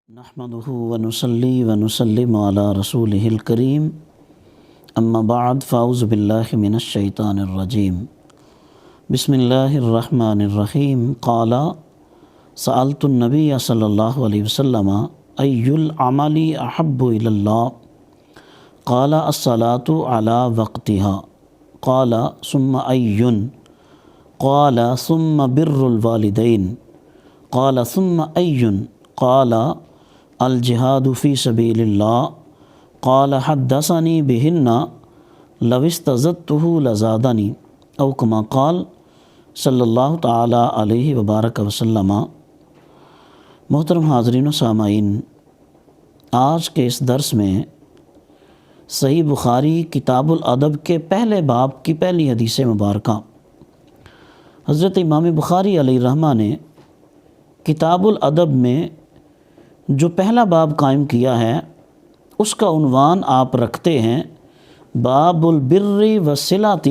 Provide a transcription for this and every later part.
نحمده ونصلي ونسلم على رسوله الكريم اما بعد فاعوذ بالله من الشیطان الرجیم بسم اللہ الرحمن الرحیم قال سألت النبی صلی اللہ علیہ وسلم ای العمل احب الی اللہ قال الصلاة على وقتها قال ثم ای قال ثم بر الوالدین قال ثم ای قال الجہاد فی سبیل اللہ قال حدثنی بہن لو استزدتہ لزادنی او کما قال صلی اللہ تعالی علیہ وبارک وسلم۔ محترم حاضرین و سامعین، آج کے اس درس میں صحیح بخاری کتاب الادب کے پہلے باب کی پہلی حدیث مبارکہ حضرت امام بخاری علیہ الرحمہ نے کتاب الادب میں جو پہلا باب قائم کیا ہے اس کا عنوان آپ رکھتے ہیں باب البر والصلۃ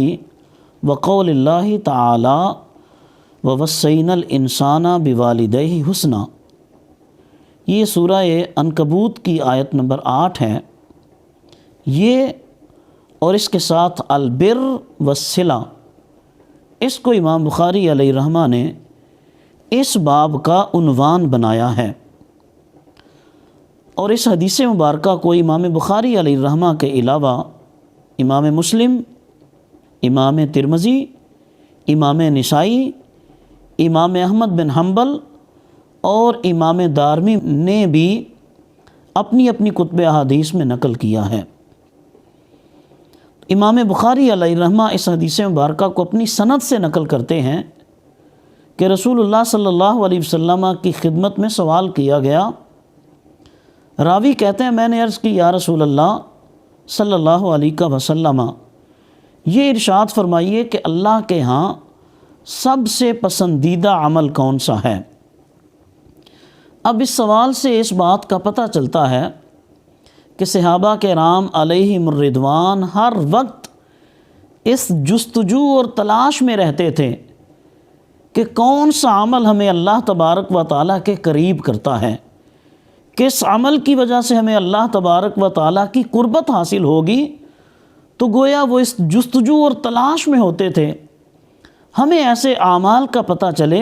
وقول اللہ تعالی ووصینا الانسان بوالدیہ حسنا۔ یہ سورہ عنکبوت کی آیت نمبر 8 ہے۔ یہ اور اس کے ساتھ البر والصلہ، اس کو امام بخاری علیہ الرحمہ نے اس باب کا عنوان بنایا ہے، اور اس حدیث مبارکہ کو امام بخاری علیہ الرحمہ کے علاوہ امام مسلم، امام ترمذی، امام نسائی، امام احمد بن حنبل اور امام دارمی نے بھی اپنی اپنی کتب احادیث میں نقل کیا ہے۔ امام بخاری علیہ الرحمہ اس حدیث مبارکہ کو اپنی سند سے نقل کرتے ہیں کہ رسول اللہ صلی اللہ علیہ وسلم کی خدمت میں سوال کیا گیا۔ راوی کہتے ہیں میں نے عرض کی یا رسول اللہ صلی اللہ علیہ وسلم، یہ ارشاد فرمائیے کہ اللہ کے ہاں سب سے پسندیدہ عمل کون سا ہے؟ اب اس سوال سے اس بات کا پتہ چلتا ہے کہ صحابہ کرام علیہم الرضوان ہر وقت اس جستجو اور تلاش میں رہتے تھے کہ کون سا عمل ہمیں اللہ تبارک و تعالیٰ کے قریب کرتا ہے، کس عمل کی وجہ سے ہمیں اللہ تبارک و تعالیٰ کی قربت حاصل ہوگی۔ تو گویا وہ اس جستجو اور تلاش میں ہوتے تھے ہمیں ایسے اعمال کا پتہ چلے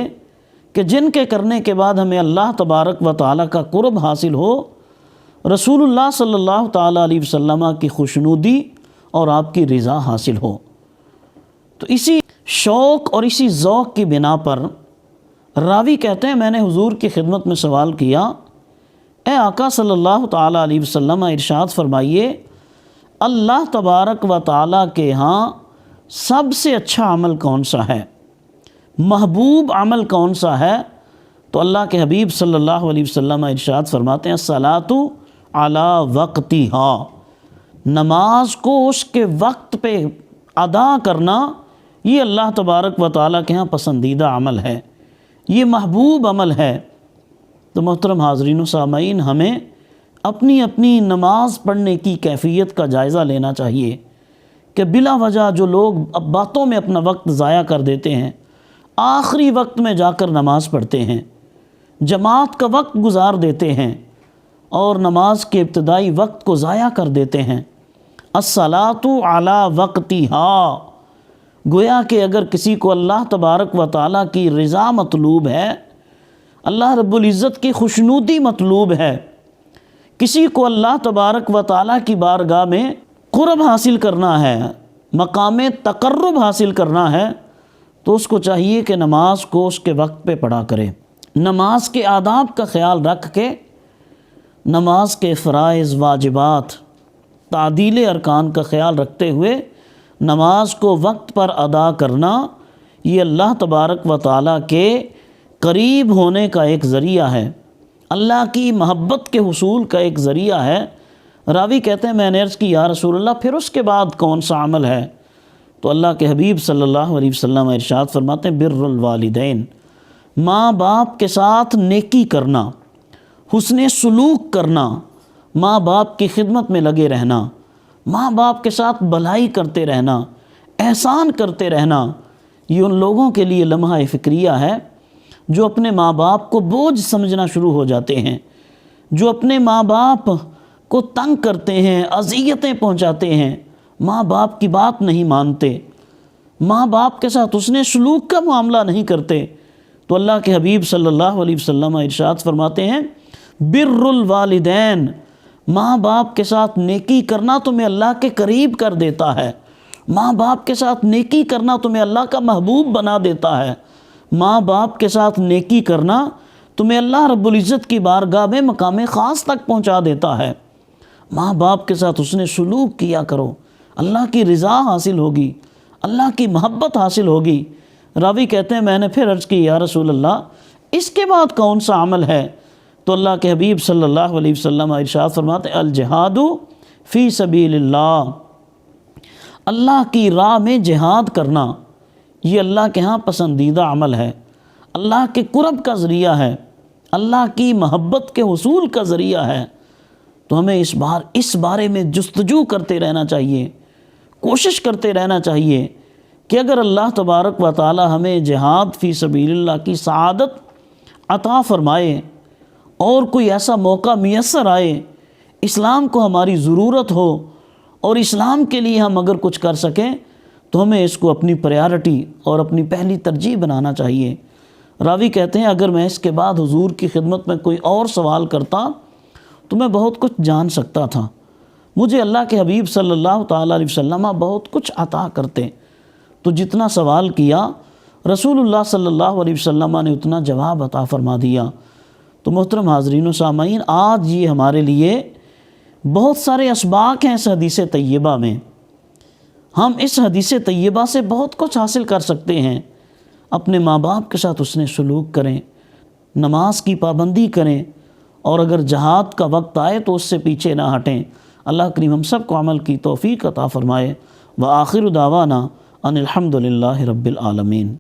کہ جن کے کرنے کے بعد ہمیں اللہ تبارک و تعالیٰ کا قرب حاصل ہو، رسول اللہ صلی اللہ تعالیٰ علیہ وسلم کی خوشنودی اور آپ کی رضا حاصل ہو۔ تو اسی شوق اور اسی ذوق کی بنا پر راوی کہتے ہیں میں نے حضور کی خدمت میں سوال کیا، اے آقا صلی اللہ تعالیٰ علیہ وسلم ارشاد فرمائیے اللہ تبارک و تعالیٰ کے ہاں سب سے اچھا عمل کون سا ہے، محبوب عمل کون سا ہے؟ تو اللہ کے حبیب صلی اللہ علیہ وسلم ارشاد فرماتے ہیں الصلاۃ علی وقتہا، نماز کو اس کے وقت پہ ادا کرنا یہ اللہ تبارک و تعالیٰ کے ہاں پسندیدہ عمل ہے، یہ محبوب عمل ہے۔ تو محترم حاضرین و سامعین، ہمیں اپنی اپنی نماز پڑھنے کی کیفیت کا جائزہ لینا چاہیے کہ بلا وجہ جو لوگ اب باتوں میں اپنا وقت ضائع کر دیتے ہیں، آخری وقت میں جا کر نماز پڑھتے ہیں، جماعت کا وقت گزار دیتے ہیں اور نماز کے ابتدائی وقت کو ضائع کر دیتے ہیں۔ الصلاۃ علی وقتہا، گویا کہ اگر کسی کو اللہ تبارک و تعالیٰ کی رضا مطلوب ہے، اللہ رب العزت کی خوشنودی مطلوب ہے، کسی کو اللہ تبارک و تعالیٰ کی بارگاہ میں قرب حاصل کرنا ہے، مقام تقرب حاصل کرنا ہے، تو اس کو چاہیے کہ نماز کو اس کے وقت پہ پڑھا کرے، نماز کے آداب کا خیال رکھ کے نماز کے فرائض، واجبات، تعدیل ارکان کا خیال رکھتے ہوئے نماز کو وقت پر ادا کرنا یہ اللہ تبارک و تعالیٰ کے قریب ہونے کا ایک ذریعہ ہے، اللہ کی محبت کے حصول کا ایک ذریعہ ہے۔ راوی کہتے ہیں میں نے عرض کی یا رسول اللہ پھر اس کے بعد کون سا عمل ہے؟ تو اللہ کے حبیب صلی اللہ علیہ وسلم ارشاد فرماتے ہیں بر الوالدین، ماں باپ کے ساتھ نیکی کرنا، حسن سلوک کرنا، ماں باپ کی خدمت میں لگے رہنا، ماں باپ کے ساتھ بھلائی کرتے رہنا، احسان کرتے رہنا، یہ ان لوگوں کے لیے لمحہ فکریہ ہے جو اپنے ماں باپ کو بوجھ سمجھنا شروع ہو جاتے ہیں، جو اپنے ماں باپ کو تنگ کرتے ہیں، اذیتیں پہنچاتے ہیں، ماں باپ کی بات نہیں مانتے، ماں باپ کے ساتھ حسن سلوک کا معاملہ نہیں کرتے، تو اللہ کے حبیب صلی اللہ علیہ وسلم ارشاد فرماتے ہیں بر الوالدین، ماں باپ کے ساتھ نیکی کرنا تمہیں اللہ کے قریب کر دیتا ہے، ماں باپ کے ساتھ نیکی کرنا تمہیں اللہ کا محبوب بنا دیتا ہے، ماں باپ کے ساتھ نیکی کرنا تمہیں اللہ رب العزت کی بارگاہ میں مقام خاص تک پہنچا دیتا ہے۔ ماں باپ کے ساتھ حسن سلوک کیا کرو، اللہ کی رضا حاصل ہوگی، اللہ کی محبت حاصل ہوگی۔ راوی کہتے ہیں میں نے پھر عرض کی یا رسول اللہ اس کے بعد کون سا عمل ہے؟ تو اللہ کے حبیب صلی اللہ علیہ وسلم ارشاد فرماتے ہیں الجہاد فی سبیل اللہ، اللہ کی راہ میں جہاد کرنا یہ اللہ کے ہاں پسندیدہ عمل ہے، اللہ کے قرب کا ذریعہ ہے، اللہ کی محبت کے حصول کا ذریعہ ہے۔ تو ہمیں اس بارے میں جستجو کرتے رہنا چاہیے، کوشش کرتے رہنا چاہیے کہ اگر اللہ تبارک و تعالی ہمیں جہاد فی سبیل اللہ کی سعادت عطا فرمائے اور کوئی ایسا موقع میسر آئے، اسلام کو ہماری ضرورت ہو اور اسلام کے لیے ہم اگر کچھ کر سکیں تو ہمیں اس کو اپنی پریارٹی اور اپنی پہلی ترجیح بنانا چاہیے۔ راوی کہتے ہیں اگر میں اس کے بعد حضور کی خدمت میں کوئی اور سوال کرتا تو میں بہت کچھ جان سکتا تھا، مجھے اللہ کے حبیب صلی اللہ تعالیٰ علیہ وسلم بہت کچھ عطا کرتے، تو جتنا سوال کیا رسول اللہ صلی اللہ علیہ وسلم نے اتنا جواب عطا فرما دیا۔ تو محترم حاضرین و سامعین، آج یہ ہمارے لیے بہت سارے اسباق ہیں اس حدیث طیبہ میں، ہم اس حدیث طیبہ سے بہت کچھ حاصل کر سکتے ہیں۔ اپنے ماں باپ کے ساتھ حسن سلوک کریں، نماز کی پابندی کریں، اور اگر جہاد کا وقت آئے تو اس سے پیچھے نہ ہٹیں۔ اللہ کریم ہم سب کو عمل کی توفیق عطا فرمائے۔ وآخر دعوانا ان الحمد للہ رب العالمین۔